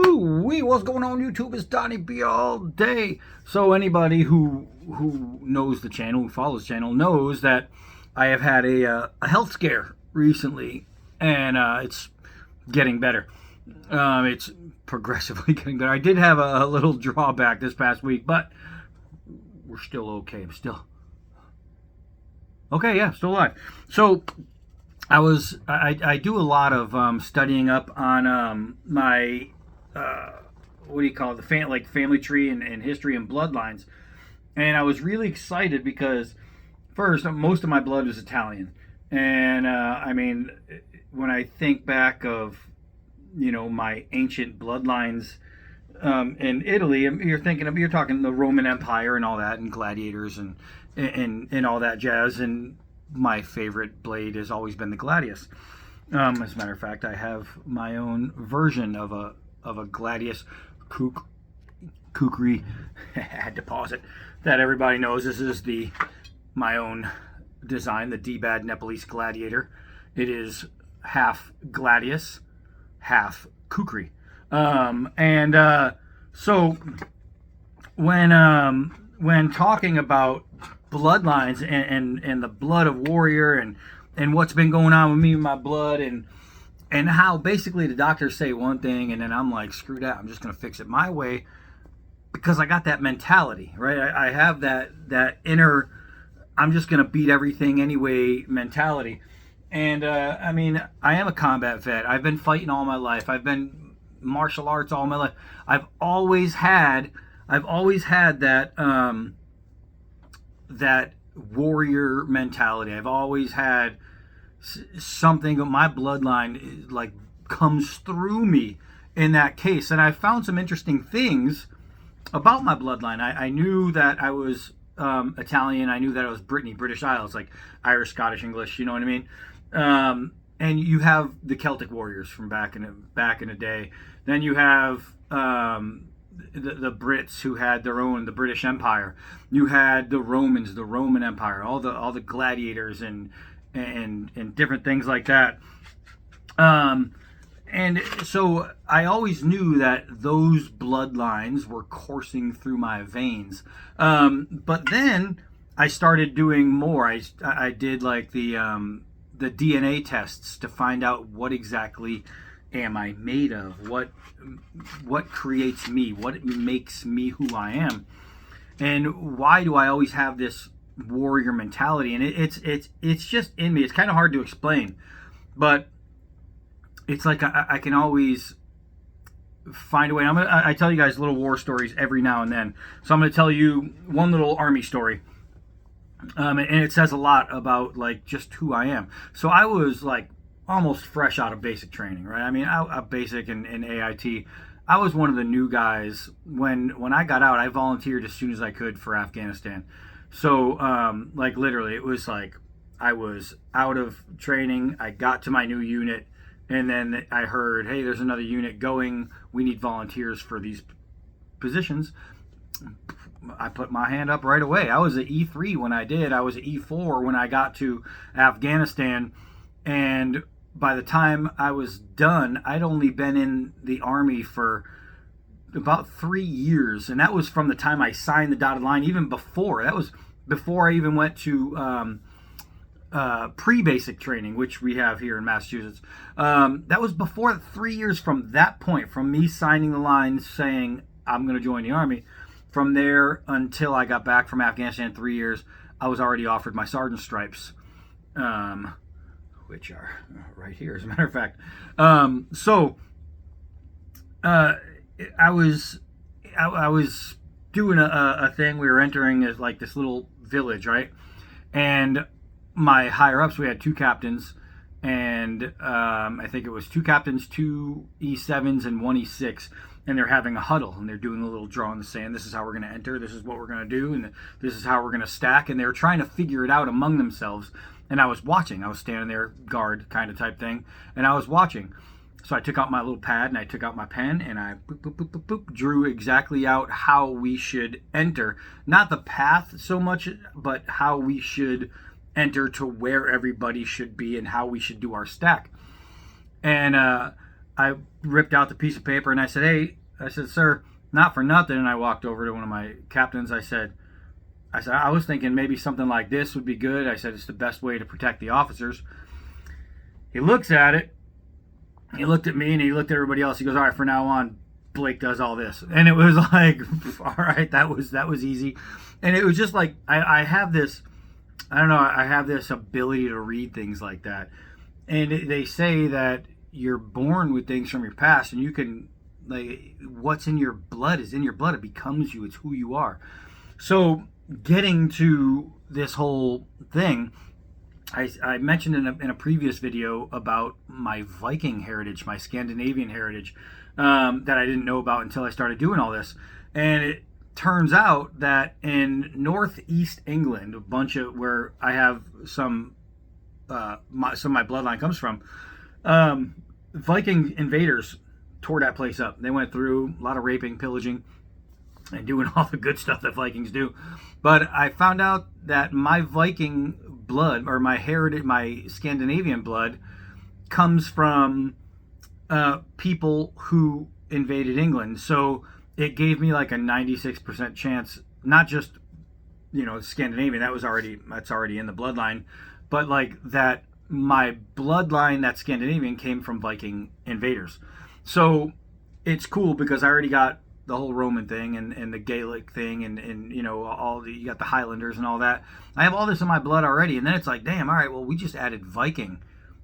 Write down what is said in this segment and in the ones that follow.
Ooh-wee, what's going on YouTube? It's Donnie B all day. So anybody who knows the channel, who follows the channel, knows that I have had a health scare recently, and it's getting better. It's progressively getting better. I did have a little drawback this past week, but we're still okay. I'm still okay. Yeah, still alive. So I do a lot of studying up on my what do you call it, like family tree and history and bloodlines. And I was really excited because first, most of my blood is Italian, and I mean, when I think back of my ancient bloodlines in Italy, you're talking the Roman Empire and all that, and gladiators and all that jazz. And my favorite blade has always been the gladius. As a matter of fact, I have my own version of a gladius kukri. I had to pause it. That everybody knows this is my own design, the D-Bad Nepalese gladiator. It is half gladius, half kukri. So when talking about bloodlines and the blood of warrior and what's been going on with me and my blood and how basically the doctors say one thing and then I'm like, screw that, I'm just gonna fix it my way because I got that mentality, right? I have that inner I'm just gonna beat everything anyway mentality. And I mean, I am a combat vet. I've been fighting all my life. I've been martial arts all my life. I've always had that warrior mentality. I've always had something of my bloodline like comes through me in that case. And I found some interesting things about my bloodline. I knew that I was Italian. I knew that I was British Isles, like Irish, Scottish, English. You know what I mean? And you have the Celtic warriors from back in the day. Then you have the Brits who had the British Empire. You had the Romans, the Roman Empire, all the gladiators and different things like that. And so I always knew that those bloodlines were coursing through my veins. But then I started doing more. I did like the DNA tests to find out what exactly am I made of, what creates me, what makes me who I am, and why do I always have this warrior mentality. And it's just in me. It's kind of hard to explain, but it's like I can always find a way. I tell you guys little war stories every now and then, so I'm gonna tell you one little army story. And it says a lot about like just who I am. So I was like almost fresh out of basic training, right? I mean, basic and AIT. I was one of the new guys when I got out. I volunteered as soon as I could for Afghanistan. So like literally, it was like I was out of training. I got to my new unit, and then I heard, hey, there's another unit going. We need volunteers for these positions. I put my hand up right away. I was an E3 when I did. I was an E4 when I got to Afghanistan. And by the time I was done, I'd only been in the Army for about 3 years. And that was from the time I signed the dotted line, even before. That was before I even went to pre-basic training, which we have here in Massachusetts. That was before 3 years from that point, from me signing the line saying I'm going to join the Army. From there until I got back from Afghanistan, 3 years, I was already offered my sergeant stripes, which are right here, as a matter of fact. I was doing a thing. We were entering as like this little village, right? And my higher ups, we had two captains, and I think it was two captains, two E7s, and one E6. And they're having a huddle, and they're doing a little draw in the sand. This is how we're going to enter. This is what we're going to do, and this is how we're going to stack. And they were trying to figure it out among themselves. And I was watching. I was standing there, guard kind of type thing, and I was watching. So I took out my little pad, and I took out my pen, and I boop, boop, boop, boop, boop, drew exactly out how we should enter. Not the path so much, but how we should enter to where everybody should be and how we should do our stack. And I ripped out the piece of paper and I said, "Hey," I said, "Sir, not for nothing." And I walked over to one of my captains. I said, "I was thinking maybe something like this would be good." I said, "It's the best way to protect the officers." He looks at it. He looked at me and he looked at everybody else. He goes, "All right, for now on, Blake does all this." And it was like, all right, that was easy. And it was just like, I have this, I don't know, I have this ability to read things like that. And they say that you're born with things from your past, and you can, like, what's in your blood is in your blood. It becomes you. It's who you are. So getting to this whole thing, I mentioned in a previous video about my Viking heritage, my Scandinavian heritage, that I didn't know about until I started doing all this. And it turns out that in northeast England, a bunch of where I have some of my bloodline comes from, Viking invaders tore that place up. They went through a lot of raping, pillaging, and doing all the good stuff that Vikings do. But I found out that my Viking blood, or my heritage, my Scandinavian blood, comes from people who invaded England. So it gave me like a 96% chance, not just, Scandinavian, that's already in the bloodline, but like that my bloodline, that Scandinavian, came from Viking invaders. So it's cool because I already got the whole Roman thing and the Gaelic thing and you got the Highlanders and all that. I have all this in my blood already, and then it's like, damn, all right, well, we just added Viking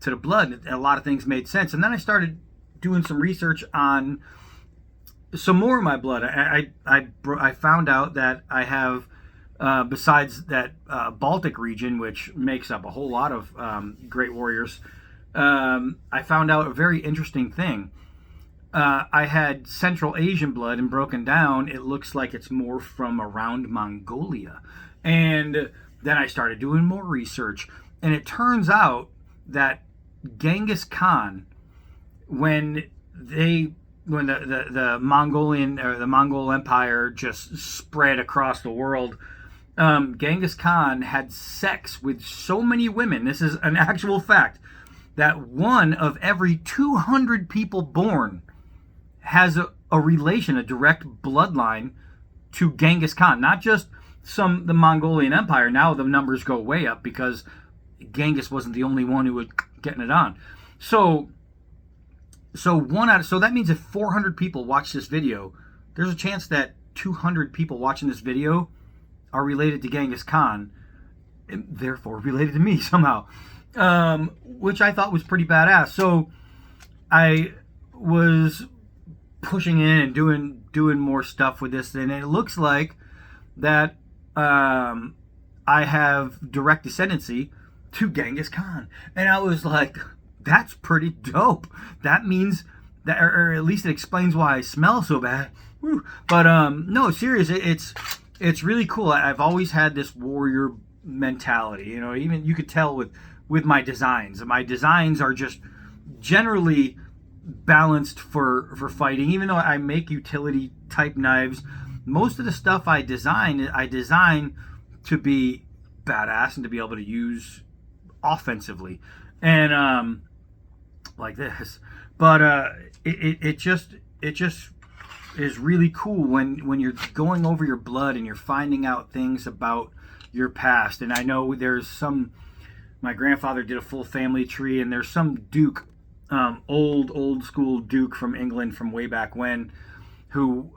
to the blood, and a lot of things made sense. And then I started doing some research on some more of my blood. I found out that I have, besides that Baltic region, which makes up a whole lot of great warriors, I found out a very interesting thing. I had Central Asian blood, and broken down, it looks like it's more from around Mongolia. And then I started doing more research, and it turns out that Genghis Khan, when the Mongolian, or the Mongol Empire, just spread across the world, Genghis Khan had sex with so many women. This is an actual fact, that one of every 200 people born has a relation, a direct bloodline to Genghis Khan. Not just the Mongolian Empire. Now the numbers go way up because Genghis wasn't the only one who was getting it on. So that means if 400 people watch this video, there's a chance that 200 people watching this video are related to Genghis Khan, and therefore related to me somehow, which I thought was pretty badass. So I was pushing in and doing more stuff with this, and it looks like that I have direct descendancy to Genghis Khan. And I was like, that's pretty dope. That means that, or at least it explains why I smell so bad. Woo. But no, serious, it's really cool. I've always had this warrior mentality. Even you could tell with my designs. My designs are just generally balanced for fighting. Even though I make utility type knives, most of the stuff I design to be badass and to be able to use offensively, and like this. But it just is really cool when you're going over your blood and you're finding out things about your past. And I know my grandfather did a full family tree, and there's some duke, old school duke from England from way back when, who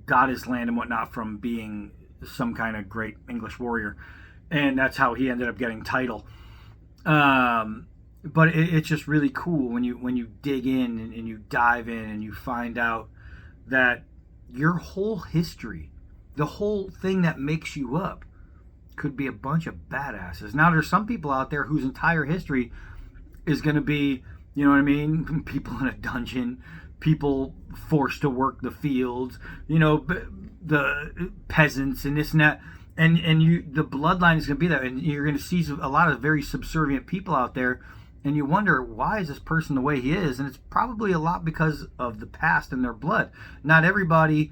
got his land and whatnot from being some kind of great English warrior, and that's how he ended up getting title. But it's just really cool when you dig in and you dive in and you find out that your whole history, the whole thing that makes you up, could be a bunch of badasses. Now, there's some people out there whose entire history is going to be, you know what I mean, people in a dungeon, people forced to work the fields, the peasants and this and that, and the bloodline is going to be there, and you're going to see a lot of very subservient people out there, and you wonder, why is this person the way he is? And it's probably a lot because of the past and their blood. Not everybody,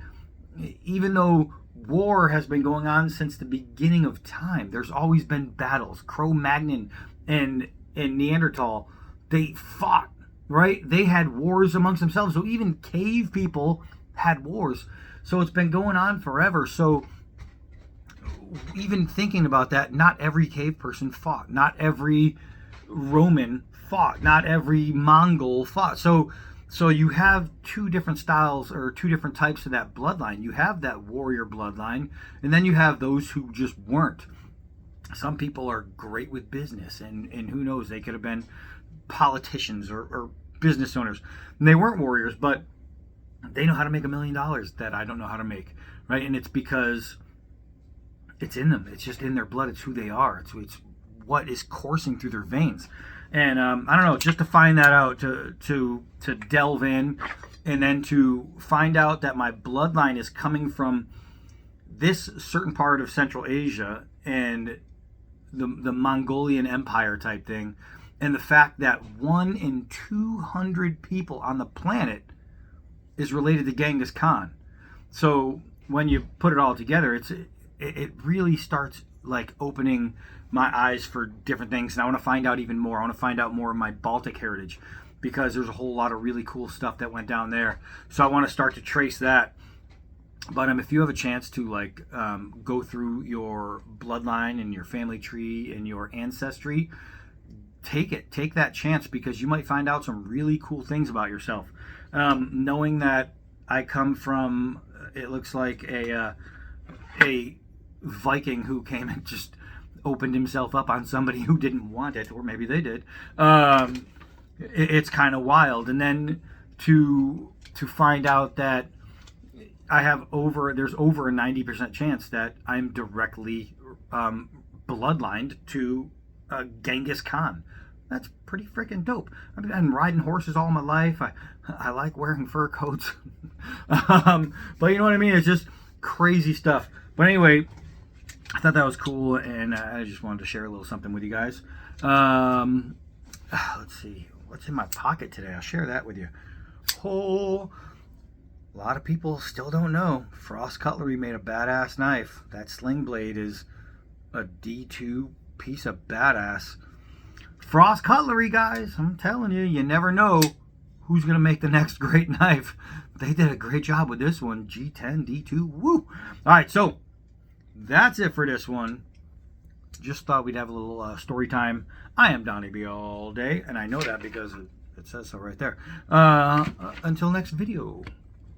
even though war has been going on since the beginning of time, there's always been battles. Cro-Magnon and Neanderthal, they fought right? They had wars amongst themselves. So even cave people had wars. So it's been going on forever. So even thinking about that, not every cave person fought. Not every Roman fought. Not every Mongol fought. So you have two different styles or two different types of that bloodline. You have that warrior bloodline, and then you have those who just weren't. Some people are great with business, and who knows, they could have been politicians or business owners. And they weren't warriors, but they know how to make $1 million that I don't know how to make, right? And it's because it's in them. It's just in their blood. It's who they are. It's what is coursing through their veins. And I don't know, just to find that out, to delve in, and then to find out that my bloodline is coming from this certain part of Central Asia and the Mongolian Empire type thing, and the fact that 1 in 200 people on the planet is related to Genghis Khan. So when you put it all together, it really starts like opening my eyes for different things, and I want to find out even more. I want to find out more of my Baltic heritage, because there's a whole lot of really cool stuff that went down there. So I want to start to trace that. But if you have a chance to like go through your bloodline and your family tree and your ancestry, take that chance, because you might find out some really cool things about yourself. Knowing that I come from, it looks like a Viking who came and just opened himself up on somebody who didn't want it, or maybe they did. It's kind of wild. And then to find out that there's over a 90% chance that I'm directly bloodlined to Genghis Khan. That's pretty freaking dope. I've been riding horses all my life. I like wearing fur coats. But you know what I mean? It's just crazy stuff. But anyway, I thought that was cool, and I just wanted to share a little something with you guys. Let's see. What's in my pocket today? I'll share that with you. A lot of people still don't know. Frost Cutlery made a badass knife. That sling blade is a D2 piece of badass. Frost Cutlery, guys. I'm telling you, you never know who's going to make the next great knife. They did a great job with this one. G10, D2, woo. All right, so that's it for this one. Just thought we'd have a little story time. I am Donnie B all day, and I know that because it says so right there. Until next video.